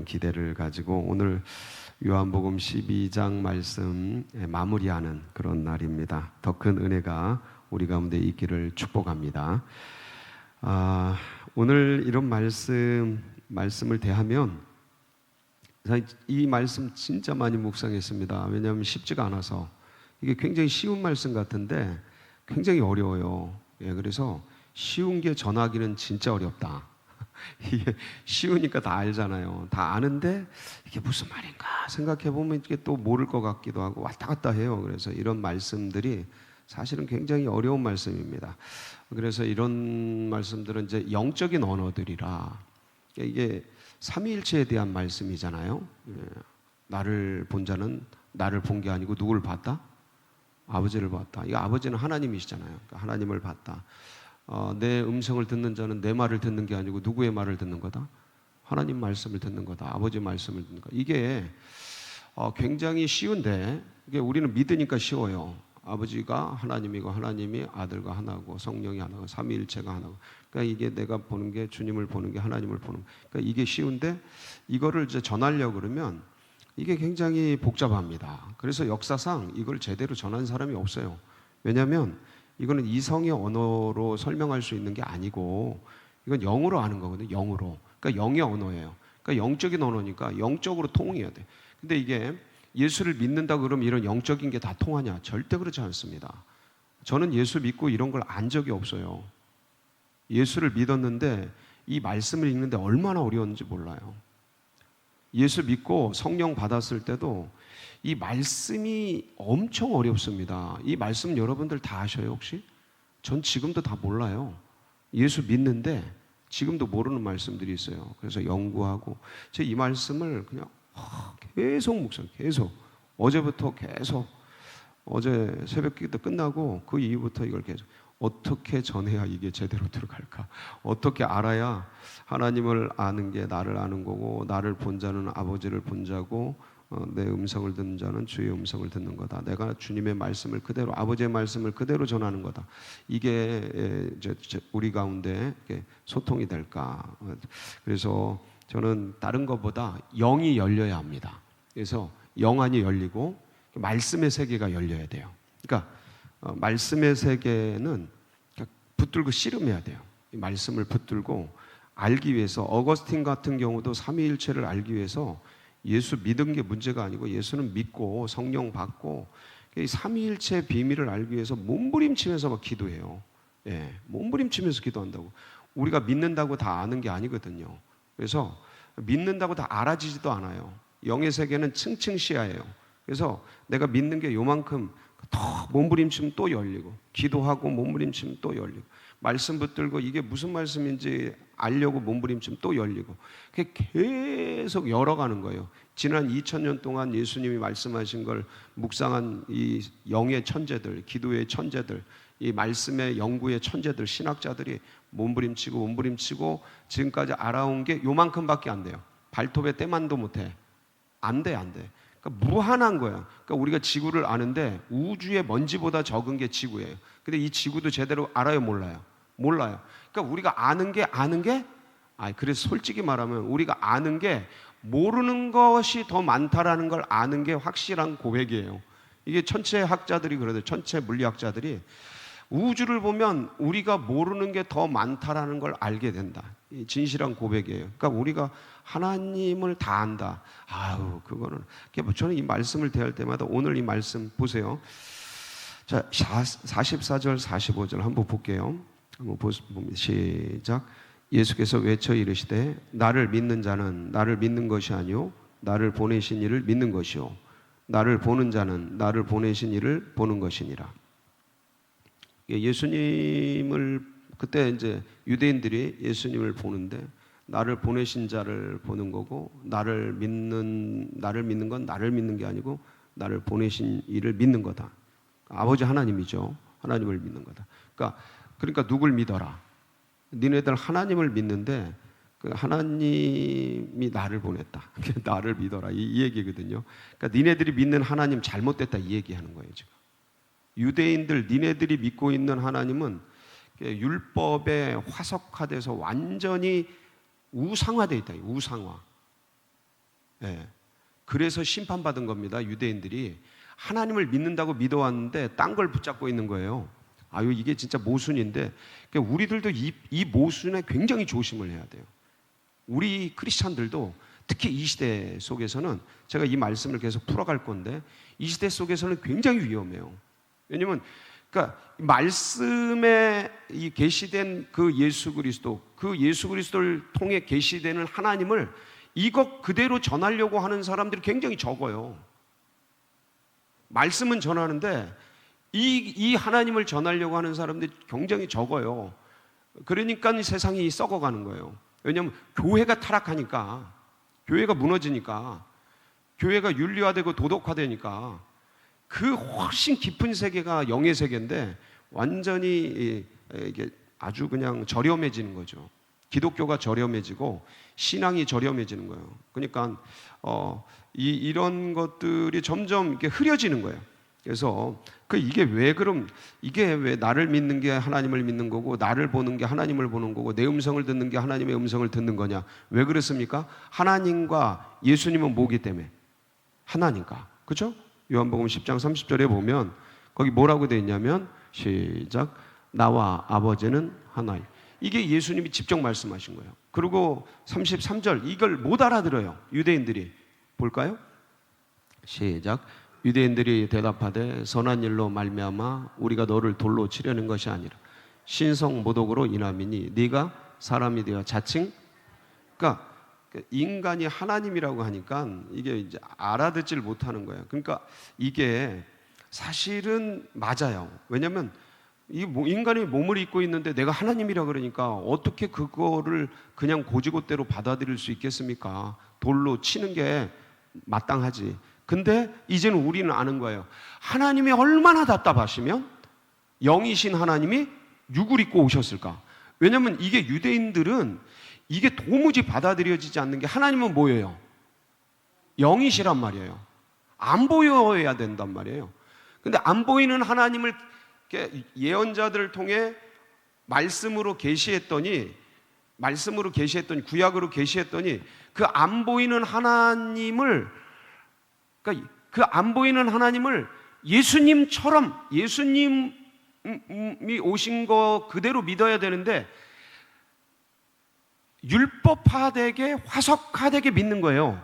그런 기대를 가지고 오늘 요한복음 12장 말씀 마무리하는 그런 날입니다. 더 큰 은혜가 우리 가운데 있기를 축복합니다. 오늘 이런 말씀을 대하면 이 말씀 진짜 많이 묵상했습니다. 왜냐하면 쉽지가 않아서 이게 굉장히 쉬운 말씀 같은데 굉장히 어려워요. 그래서 쉬운 게 전하기는 진짜 어렵다. 이게 쉬우니까 다 알잖아요. 다 아는데 이게 무슨 말인가 생각해 보면 이게 또 모를 것 같기도 하고 왔다 갔다 해요. 그래서 이런 말씀들이 사실은 굉장히 어려운 말씀입니다. 그래서 이런 말씀들은 이제 영적인 언어들이라 이게 삼위일체에 대한 말씀이잖아요. 나를 본 자는 나를 본 게 아니고 누구를 봤다? 아버지를 봤다. 이 아버지는 하나님이시잖아요. 그러니까 하나님을 봤다. 내 음성을 듣는 자는 내 말을 듣는 게 아니고 누구의 말을 듣는 거다? 하나님 말씀을 듣는 거다. 아버지 말씀을 듣는 거다. 이게 굉장히 쉬운데 이게 우리는 믿으니까 쉬워요. 아버지가 하나님이고 하나님이 아들과 하나고 성령이 하나고 삼위일체가 하나고. 그러니까 이게 내가 보는 게 주님을 보는 게 하나님을 보는 거. 그러니까 이게 쉬운데 이거를 이제 전하려고 그러면 이게 굉장히 복잡합니다. 그래서 역사상 이걸 제대로 전한 사람이 없어요. 왜냐하면 이거는 이성의 언어로 설명할 수 있는 게 아니고 이건 영으로 하는 거거든요. 영으로. 그러니까 영의 언어예요. 그러니까 영적인 언어니까 영적으로 통해야 돼. 근데 이게 예수를 믿는다 그러면 이런 영적인 게 다 통하냐? 절대 그렇지 않습니다. 저는 예수 믿고 이런 걸 안 적이 없어요. 예수를 믿었는데 이 말씀을 읽는데 얼마나 어려웠는지 몰라요. 예수 믿고 성령 받았을 때도 이 말씀이 엄청 어렵습니다. 이 말씀 여러분들 다 아셔요 혹시? 전 지금도 다 몰라요. 예수 믿는데 지금도 모르는 말씀들이 있어요. 그래서 연구하고 제가 이 말씀을 그냥 계속 묵상, 계속 어제부터 계속 어제 새벽 기도 끝나고 그 이후부터 이걸 계속 어떻게 전해야 이게 제대로 들어갈까? 어떻게 알아야 하나님을 아는 게 나를 아는 거고 나를 본 자는 아버지를 본 자고 내 음성을 듣는 자는 주의 음성을 듣는 거다. 내가 주님의 말씀을 그대로 아버지의 말씀을 그대로 전하는 거다. 이게 우리 가운데 소통이 될까? 그래서 저는 다른 것보다 영이 열려야 합니다. 그래서 영안이 열리고 말씀의 세계가 열려야 돼요. 그러니까 말씀의 세계는 붙들고 씨름해야 돼요. 이 말씀을 붙들고 알기 위해서 어거스틴 같은 경우도 삼위일체를 알기 위해서 예수 믿은 게 문제가 아니고 예수는 믿고 성령 받고 이 삼위일체의 비밀을 알기 위해서 몸부림치면서 막 기도해요. 몸부림치면서 기도한다고. 우리가 믿는다고 다 아는 게 아니거든요. 그래서 믿는다고 다 알아지지도 않아요. 영의 세계는 층층시야예요. 그래서 내가 믿는 게 요만큼 더 몸부림치면 또 열리고 기도하고 몸부림치면 또 열리고 말씀 붙들고 이게 무슨 말씀인지 알려고 몸부림치면 또 열리고 그게 계속 열어가는 거예요. 지난 2000년 동안 예수님이 말씀하신 걸 묵상한 이 영의 천재들, 기도의 천재들, 이 말씀의 연구의 천재들, 신학자들이 몸부림치고 지금까지 알아온 게 요만큼밖에 안 돼요. 발톱의 때만도 못해. 안 돼. 그러니까 무한한 거야. 그러니까 우리가 지구를 아는데 우주의 먼지보다 적은 게 지구예요. 근데 이 지구도 제대로 알아요, 몰라요? 몰라요. 그러니까 우리가 아는 게 그래서 솔직히 말하면 우리가 아는 게 모르는 것이 더 많다라는 걸 아는 게 확실한 고백이에요. 이게 천체 학자들이 그러대요. 천체 물리학자들이 우주를 보면 우리가 모르는 게 더 많다라는 걸 알게 된다. 이 진실한 고백이에요. 그러니까 우리가 하나님을 다 안다. 그거는 저는 이 말씀을 대할 때마다 오늘 이 말씀 보세요. 자, 44절 45절 한번 볼게요. 한번 봅니다. 시작. 예수께서 외쳐 이르시되 나를 믿는 자는 나를 믿는 것이 아니요 나를 보내신 이를 믿는 것이요 나를 보는 자는 나를 보내신 이를 보는 것이니라. 예수님을 그때 이제 유대인들이 예수님을 보는데 나를 보내신 자를 보는 거고 나를 믿는 건 나를 믿는 게 아니고 나를 보내신 이를 믿는 거다. 아버지 하나님이죠. 하나님을 믿는 거다. 그러니까 누굴 믿어라. 니네들 하나님을 믿는데 그 하나님이 나를 보냈다. 나를 믿어라 이 얘기거든요. 그러니까 니네들이 믿는 하나님 잘못됐다 이 얘기하는 거예요 지금. 유대인들 니네들이 믿고 있는 하나님은 율법에 화석화돼서 완전히 우상화되어 있다. 우상화. 예. 그래서 심판받은 겁니다. 유대인들이 하나님을 믿는다고 믿어왔는데 딴 걸 붙잡고 있는 거예요. 아유, 이게 진짜 모순인데, 그러니까 우리들도 이 모순에 굉장히 조심을 해야 돼요. 우리 크리스찬들도 특히 이 시대 속에서는, 제가 이 말씀을 계속 풀어갈 건데, 이 시대 속에서는 굉장히 위험해요. 왜냐면 그러니까 말씀에 이 계시된 그 예수 그리스도를 통해 계시되는 하나님을 이것 그대로 전하려고 하는 사람들이 굉장히 적어요. 말씀은 전하는데 이 하나님을 전하려고 하는 사람들이 굉장히 적어요. 그러니까 세상이 썩어가는 거예요. 왜냐하면 교회가 타락하니까, 교회가 무너지니까, 교회가 윤리화되고 도덕화되니까 그 훨씬 깊은 세계가 영의 세계인데 완전히 이게 아주 그냥 저렴해지는 거죠. 기독교가 저렴해지고 신앙이 저렴해지는 거예요. 그러니까 이런 것들이 점점 이렇게 흐려지는 거예요. 그래서 이게 왜 나를 믿는 게 하나님을 믿는 거고, 나를 보는 게 하나님을 보는 거고, 내 음성을 듣는 게 하나님의 음성을 듣는 거냐? 왜 그렇습니까? 하나님과 예수님은 뭐기 때문에? 하나님과. 그렇죠? 요한복음 10장 30절에 보면 거기 뭐라고 되어 있냐면, 시작, 나와 아버지는 하나임. 이게 예수님이 직접 말씀하신 거예요. 그리고 33절, 이걸 못 알아들어요, 유대인들이. 볼까요? 시작, 유대인들이 대답하되 선한 일로 말미암아 우리가 너를 돌로 치려는 것이 아니라 신성 모독으로 인함이니 네가 사람이 되어 자칭. 그러니까 인간이 하나님이라고 하니까 이게 이제 알아듣질 못하는 거예요. 그러니까 이게 사실은 맞아요. 왜냐하면 인간이 몸을 입고 있는데 내가 하나님이라 그러니까 어떻게 그거를 그냥 고지고대로 받아들일 수 있겠습니까? 돌로 치는 게 마땅하지. 근데 이제는 우리는 아는 거예요. 하나님이 얼마나 답답하시면 영이신 하나님이 육을 입고 오셨을까? 왜냐하면 이게 유대인들은 이게 도무지 받아들여지지 않는 게, 하나님은 뭐예요? 영이시란 말이에요. 안 보여야 된단 말이에요. 근데 안 보이는 하나님을 예언자들을 통해 말씀으로 계시했더니, 구약으로 계시했더니 그 안 보이는 하나님을, 그러니까 그 안 보이는 하나님을 예수님처럼, 예수님이 오신 거 그대로 믿어야 되는데 율법화되게, 화석화되게 믿는 거예요.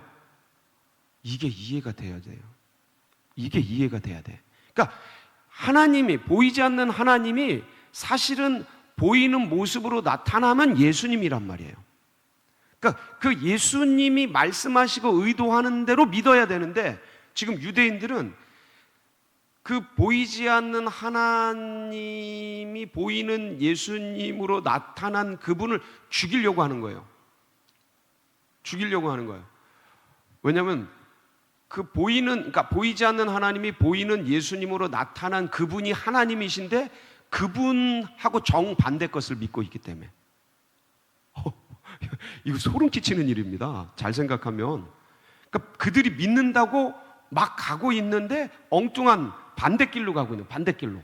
이게 이해가 돼야 돼요. 이게 이해가 돼야 돼. 그러니까 하나님이, 보이지 않는 하나님이 사실은 보이는 모습으로 나타나면 예수님이란 말이에요. 그러니까 그 예수님이 말씀하시고 의도하는 대로 믿어야 되는데, 지금 유대인들은 그 보이지 않는 하나님이 보이는 예수님으로 나타난 그분을 죽이려고 하는 거예요. 죽이려고 하는 거예요. 왜냐하면 그러니까 보이지 않는 하나님이 보이는 예수님으로 나타난 그분이 하나님이신데 그분하고 정반대 것을 믿고 있기 때문에. 이거 소름 끼치는 일입니다. 잘 생각하면. 그러니까 그들이 믿는다고 막 가고 있는데 엉뚱한 반대길로 가고 있는, 반대길로.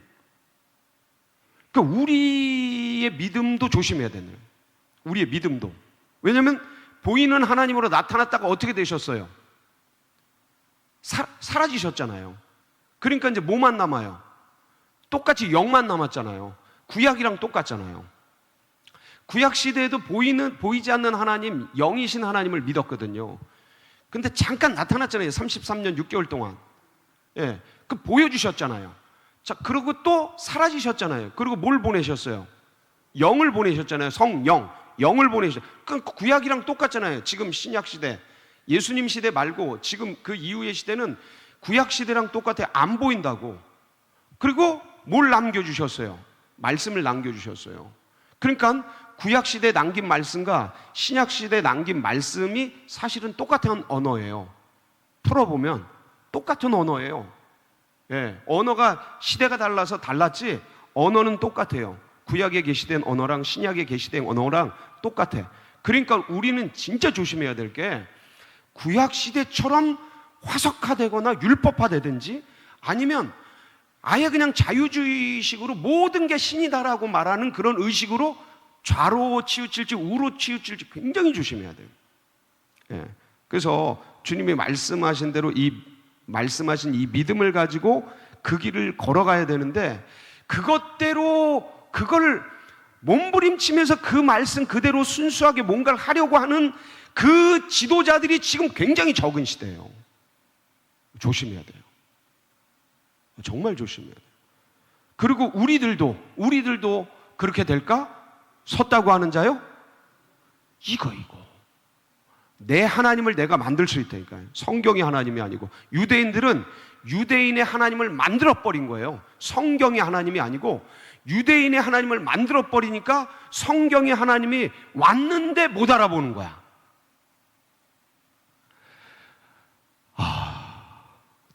그러니까 우리의 믿음도 조심해야 되는 거예요. 우리의 믿음도. 왜냐하면 보이는 하나님으로 나타났다가 어떻게 되셨어요? 사라지셨잖아요. 그러니까 이제 뭐만 남아요? 똑같이 영만 남았잖아요. 구약이랑 똑같잖아요. 구약 시대에도 보이지 않는 하나님, 영이신 하나님을 믿었거든요. 근데 잠깐 나타났잖아요. 33년 6개월 동안. 예, 그 보여주셨잖아요. 자, 그리고 또 사라지셨잖아요. 그리고 뭘 보내셨어요? 영을 보내셨잖아요. 성령, 영을 보내셨어요. 그 구약이랑 똑같잖아요. 지금 신약 시대, 예수님 시대 말고 지금 그 이후의 시대는 구약 시대랑 똑같아요. 안 보인다고. 그리고 뭘 남겨주셨어요? 말씀을 남겨주셨어요. 그러니까 구약 시대에 남긴 말씀과 신약 시대에 남긴 말씀이 사실은 똑같은 언어예요. 풀어보면 똑같은 언어예요. 예, 언어가 시대가 달라서 달랐지 언어는 똑같아요. 구약에 계시된 언어랑 신약에 계시된 언어랑 똑같아. 그러니까 우리는 진짜 조심해야 될 게, 구약 시대처럼 화석화되거나 율법화되든지 아니면 아예 그냥 자유주의식으로 모든 게 신이다라고 말하는 그런 의식으로 좌로 치우칠지 우로 치우칠지 굉장히 조심해야 돼요. 예. 그래서 주님이 말씀하신 대로 말씀하신 이 믿음을 가지고 그 길을 걸어가야 되는데, 그것대로 그걸 몸부림치면서 그 말씀 그대로 순수하게 뭔가를 하려고 하는 그 지도자들이 지금 굉장히 적은 시대예요. 조심해야 돼요. 정말 조심해야 돼요. 그리고 우리들도 그렇게 될까? 섰다고 하는 자요? 이거 내 하나님을 내가 만들 수 있다니까요. 성경이 하나님이 아니고, 유대인들은 유대인의 하나님을 만들어버린 거예요. 성경이 하나님이 아니고 유대인의 하나님을 만들어버리니까 성경의 하나님이 왔는데 못 알아보는 거야.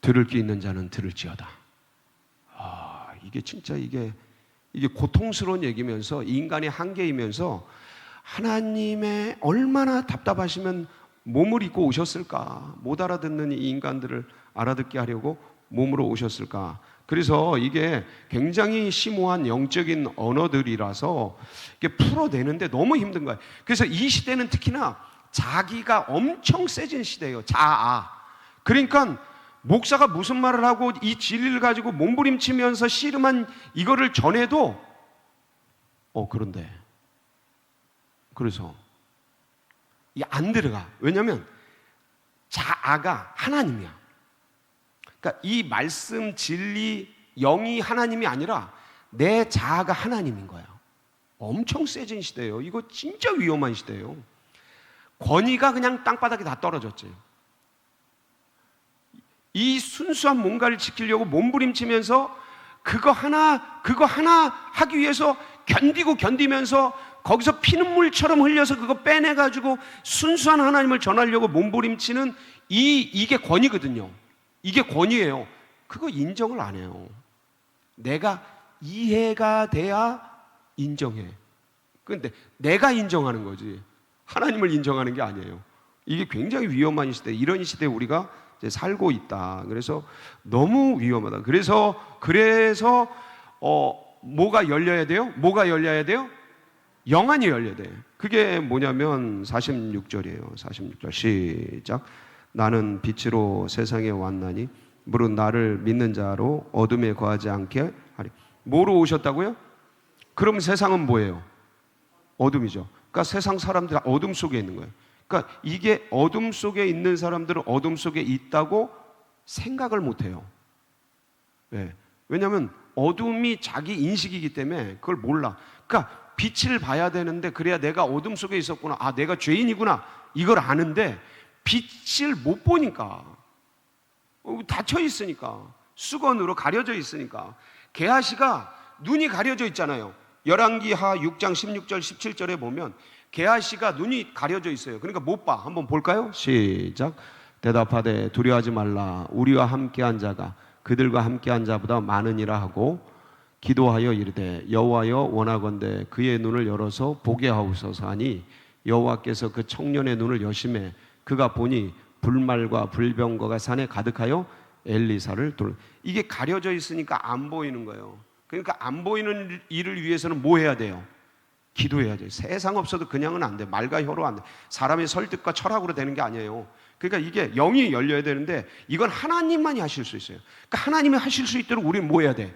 들을 게 있는 자는 들을지어다. 이게 진짜 이게 고통스러운 얘기면서 인간의 한계이면서, 하나님의 얼마나 답답하시면 몸을 입고 오셨을까? 못 알아듣는 이 인간들을 알아듣게 하려고 몸으로 오셨을까? 그래서 이게 굉장히 심오한 영적인 언어들이라서 이게 풀어내는데 너무 힘든 거예요. 그래서 이 시대는 특히나 자기가 엄청 세진 시대예요. 자아. 그러니까 목사가 무슨 말을 하고 이 진리를 가지고 몸부림치면서 씨름한 이거를 전해도 그런데 그래서 이게 안 들어가. 왜냐하면 자아가 하나님이야. 그러니까 이 말씀, 진리, 영이 하나님이 아니라 내 자아가 하나님인 거야. 엄청 세진 시대예요. 이거 진짜 위험한 시대예요. 권위가 그냥 땅바닥에 다 떨어졌지. 이 순수한 뭔가를 지키려고 몸부림치면서 그거 하나 하기 위해서 견디면서 거기서 피눈물처럼 흘려서 그거 빼내가지고 순수한 하나님을 전하려고 몸부림치는 이게 권위거든요. 이게 권위예요. 그거 인정을 안 해요. 내가 이해가 돼야 인정해. 그런데 내가 인정하는 거지 하나님을 인정하는 게 아니에요. 이게 굉장히 위험한 시대, 이런 시대에 우리가 이제 살고 있다. 그래서 너무 위험하다. 그래서 뭐가 열려야 돼요? 뭐가 열려야 돼요? 영안이 열려야 돼요. 그게 뭐냐면 46절이에요. 46절 시작. 나는 빛으로 세상에 왔나니 무릇 나를 믿는 자로 어둠에 거하지 않게 하리. 뭐로 오셨다고요? 그럼 세상은 뭐예요? 어둠이죠. 그러니까 세상 사람들이 어둠 속에 있는 거예요. 그러니까 이게 어둠 속에 있는 사람들은 어둠 속에 있다고 생각을 못 해요. 네. 왜냐하면 어둠이 자기 인식이기 때문에 그걸 몰라. 그러니까 빛을 봐야 되는데, 그래야 내가 어둠 속에 있었구나, 내가 죄인이구나, 이걸 아는데 빛을 못 보니까, 닫혀 있으니까, 수건으로 가려져 있으니까. 게하시가 눈이 가려져 있잖아요. 열왕기하 6장 16절 17절에 보면 게하시가 눈이 가려져 있어요. 그러니까 못 봐. 한번 볼까요? 시작. 대답하되 두려워하지 말라. 우리와 함께한 자가 그들과 함께한 자보다 많으니라 하고 기도하여 이르되 여호와여 원하건대 그의 눈을 열어서 보게 하옵소서 하니 여호와께서 그 청년의 눈을 여심해 그가 보니 불말과 불병거가 산에 가득하여 엘리사를 이게 가려져 있으니까 안 보이는 거예요. 그러니까 안 보이는 일을 위해서는 뭐 해야 돼요? 기도해야 돼요. 세상 없어도 그냥은 안 돼. 말과 혀로 안 돼. 사람의 설득과 철학으로 되는 게 아니에요. 그러니까 이게 영이 열려야 되는데 이건 하나님만이 하실 수 있어요. 그러니까 하나님이 하실 수 있도록 우리는 뭐 해야 돼?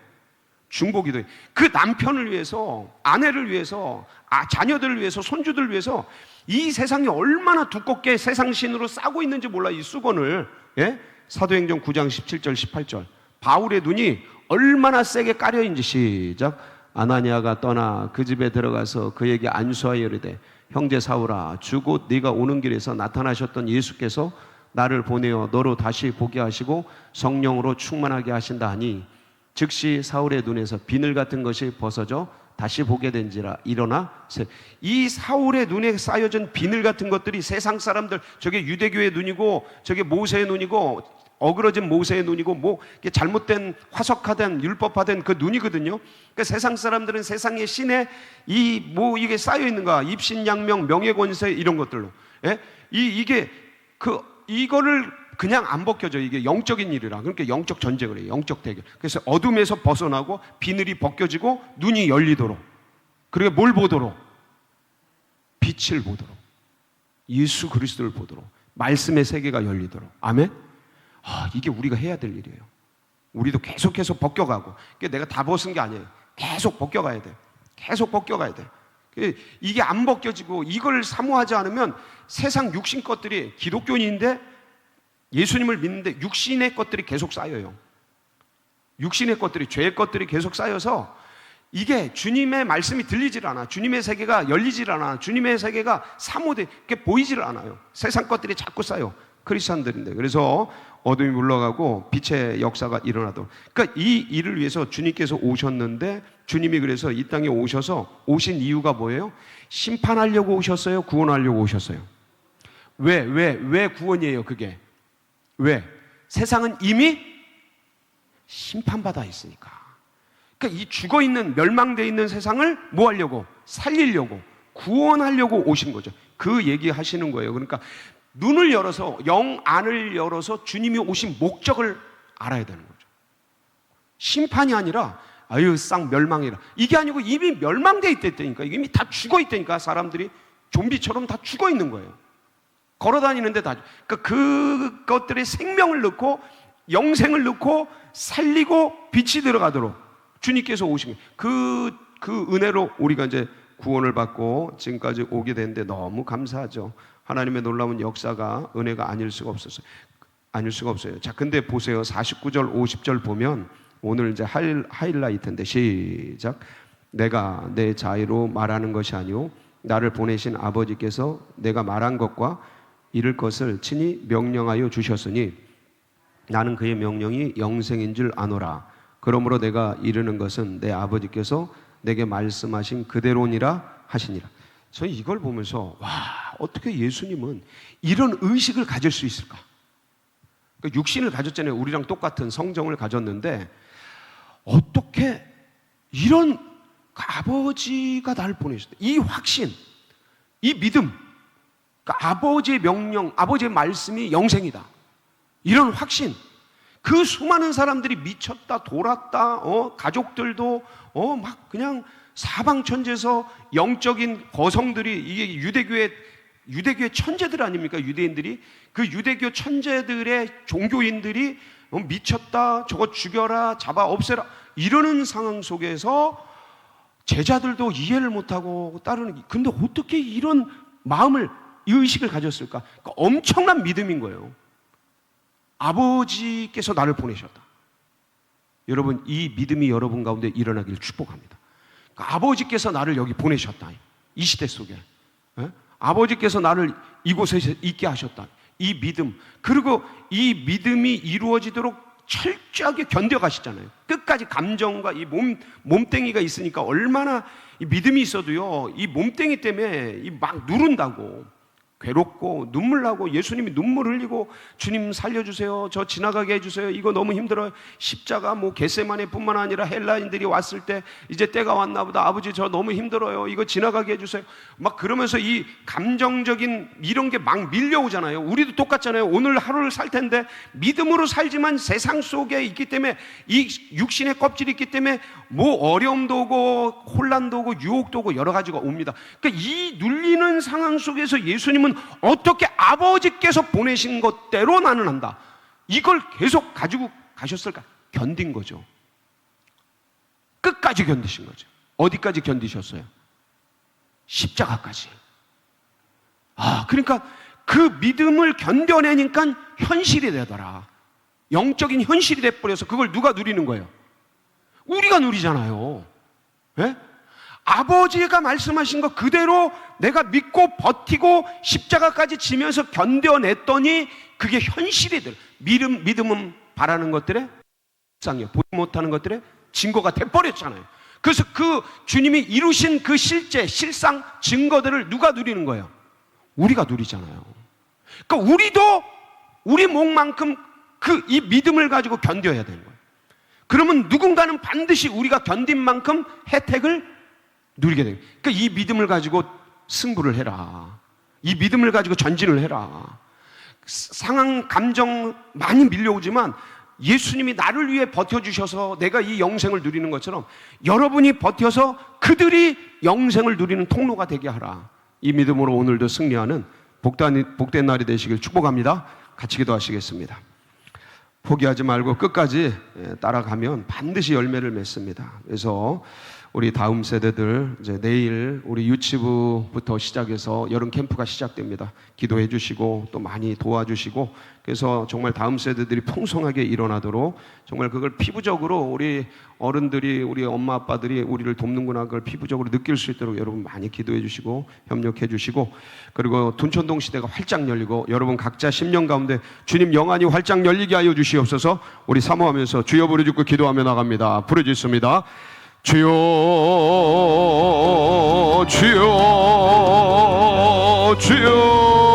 중보기도해. 그 남편을 위해서, 아내를 위해서, 자녀들을 위해서, 손주들을 위해서 이 세상이 얼마나 두껍게 세상신으로 싸고 있는지 몰라. 이 수건을. 예? 사도행전 9장 17절 18절 바울의 눈이 얼마나 세게 깔려 있는지 시작. 아나니아가 떠나 그 집에 들어가서 그에게 안수하여 이르되 형제 사울아 주 곧 네가 오는 길에서 나타나셨던 예수께서 나를 보내어 너로 다시 보게 하시고 성령으로 충만하게 하신다 하니 즉시 사울의 눈에서 비늘 같은 것이 벗어져 다시 보게 된지라. 일어나 이 사울의 눈에 쌓여진 비늘 같은 것들이 세상 사람들, 저게 유대교의 눈이고 저게 모세의 눈이고 어그러진 모세의 눈이고 뭐 잘못된 화석화된 율법화된 그 눈이거든요. 그러니까 세상 사람들은 세상의 신에 이게 쌓여 있는 거야. 입신양명, 명예권세 이런 것들로. 예? 이거를 그냥 안 벗겨져. 이게 영적인 일이라. 그러니까 영적 전쟁을 해요. 영적 대결. 그래서 어둠에서 벗어나고 비늘이 벗겨지고 눈이 열리도록. 그리고 뭘 보도록? 빛을 보도록. 예수 그리스도를 보도록. 말씀의 세계가 열리도록. 아멘? 이게 우리가 해야 될 일이에요. 우리도 계속해서 벗겨가고, 내가 다 벗은 게 아니에요. 계속 벗겨가야 돼. 계속 벗겨가야 돼. 이게 안 벗겨지고 이걸 사모하지 않으면 세상 육신 것들이, 기독교인인데 예수님을 믿는데 육신의 것들이 계속 쌓여요. 육신의 것들이, 죄의 것들이 계속 쌓여서 이게 주님의 말씀이 들리질 않아. 주님의 세계가 열리질 않아. 주님의 세계가 사모돼 보이질 않아요. 세상 것들이 자꾸 쌓여. 크리스찬들인데. 그래서 어둠이 물러가고 빛의 역사가 일어나도록. 그러니까 이 일을 위해서 주님께서 오셨는데, 주님이 그래서 이 땅에 오셔서 오신 이유가 뭐예요? 심판하려고 오셨어요? 구원하려고 오셨어요? 왜 구원이에요 그게? 왜? 세상은 이미 심판받아 있으니까. 그러니까 이 죽어있는, 멸망되어 있는 세상을 뭐 하려고? 살리려고, 구원하려고 오신 거죠. 그 얘기 하시는 거예요. 그러니까 눈을 열어서, 영 안을 열어서 주님이 오신 목적을 알아야 되는 거죠. 심판이 아니라 싹 멸망이라, 이게 아니고 이미 멸망되어 있다니까. 이미 다 죽어 있다니까. 사람들이 좀비처럼 다 죽어 있는 거예요. 걸어다니는데 다. 그러니까 그것들의 생명을 넣고, 영생을 넣고 살리고 빛이 들어가도록 주님께서 오신 거예요. 그 은혜로 우리가 이제 구원을 받고 지금까지 오게 됐는데 너무 감사하죠. 하나님의 놀라운 역사가, 은혜가 아닐 수가 없어요. 자, 근데 보세요. 49절, 50절 보면 오늘 이제 하이라이트인데, 시작. 내가 내 자의로 말하는 것이 아니오 나를 보내신 아버지께서 내가 말한 것과 이룰 것을 친히 명령하여 주셨으니 나는 그의 명령이 영생인 줄 아노라. 그러므로 내가 이르는 것은 내 아버지께서 내게 말씀하신 그대로니라 하시니라. 저는 이걸 보면서 어떻게 예수님은 이런 의식을 가질 수 있을까? 그러니까 육신을 가졌잖아요. 우리랑 똑같은 성정을 가졌는데 어떻게 이런 아버지가 나를 보내셨다, 이 확신, 이 믿음, 그러니까 아버지의 명령, 아버지의 말씀이 영생이다, 이런 확신. 그 수많은 사람들이 미쳤다, 돌았다, 가족들도 막 그냥 사방천지에서 영적인 거성들이, 이게 유대교의 천재들 아닙니까? 유대인들이, 그 유대교 천재들의 종교인들이 미쳤다, 저거 죽여라, 잡아 없애라, 이러는 상황 속에서 제자들도 이해를 못하고 따르는. 근데 어떻게 이런 마음을, 이 의식을 가졌을까? 그러니까 엄청난 믿음인 거예요. 아버지께서 나를 보내셨다. 여러분, 이 믿음이 여러분 가운데 일어나기를 축복합니다. 그러니까 아버지께서 나를 여기 보내셨다. 이 시대 속에. 아버지께서 나를 이곳에 있게 하셨다. 이 믿음. 그리고 이 믿음이 이루어지도록 철저하게 견뎌가시잖아요. 끝까지. 감정과 이 몸뚱이가 있으니까 얼마나 이 믿음이 있어도요, 이 몸뚱이 때문에 막 누른다고. 괴롭고 눈물 나고, 예수님이 눈물 흘리고 주님 살려주세요, 저 지나가게 해주세요, 이거 너무 힘들어요. 십자가 겟세마네 뿐만 아니라 헬라인들이 왔을 때 이제 때가 왔나 보다, 아버지 저 너무 힘들어요, 이거 지나가게 해주세요. 막 그러면서 이 감정적인 이런 게 막 밀려오잖아요. 우리도 똑같잖아요. 오늘 하루를 살 텐데 믿음으로 살지만 세상 속에 있기 때문에, 이 육신의 껍질이 있기 때문에 어려움도 오고 혼란도 오고 유혹도 오고 여러 가지가 옵니다. 그러니까 이 눌리는 상황 속에서 예수님은 어떻게 아버지께서 보내신 것대로 나는 한다, 이걸 계속 가지고 가셨을까? 견딘 거죠. 끝까지 견디신 거죠. 어디까지 견디셨어요? 십자가까지. 그러니까 그 믿음을 견뎌내니까 현실이 되더라. 영적인 현실이 돼버려서 그걸 누가 누리는 거예요? 우리가 누리잖아요. 예? 아버지가 말씀하신 거 그대로 내가 믿고 버티고 십자가까지 지면서 견뎌냈더니 그게 현실이 돼. 믿음은 바라는 것들의 상이요, 보지 못하는 것들의 증거가 돼버렸잖아요. 그래서 그 주님이 이루신 그 실상, 증거들을 누가 누리는 거예요? 우리가 누리잖아요. 그러니까 우리도 우리 몸만큼 이 믿음을 가지고 견뎌야 되는 거예요. 그러면 누군가는 반드시 우리가 견딘 만큼 혜택을 누리게 돼요. 그러니까 이 믿음을 가지고 승부를 해라. 이 믿음을 가지고 전진을 해라. 상황, 감정 많이 밀려오지만 예수님이 나를 위해 버텨주셔서 내가 이 영생을 누리는 것처럼 여러분이 버텨서 그들이 영생을 누리는 통로가 되게 하라. 이 믿음으로 오늘도 승리하는 복된 날이 되시길 축복합니다. 같이 기도하시겠습니다. 포기하지 말고 끝까지 따라가면 반드시 열매를 맺습니다. 그래서 우리 다음 세대들 이제 내일 우리 유치부부터 시작해서 여름 캠프가 시작됩니다. 기도해 주시고 또 많이 도와주시고 그래서 정말 다음 세대들이 풍성하게 일어나도록 정말 그걸 피부적으로 우리 어른들이 우리 엄마 아빠들이 우리를 돕는구나 그걸 피부적으로 느낄 수 있도록 여러분 많이 기도해 주시고 협력해 주시고 그리고 둔촌동 시대가 활짝 열리고 여러분 각자 10년 가운데 주님 영안이 활짝 열리게 하여 주시옵소서. 우리 사모하면서 주여 부르짖고 기도하며 나갑니다. 부르짖습니다. 주여 주여 주여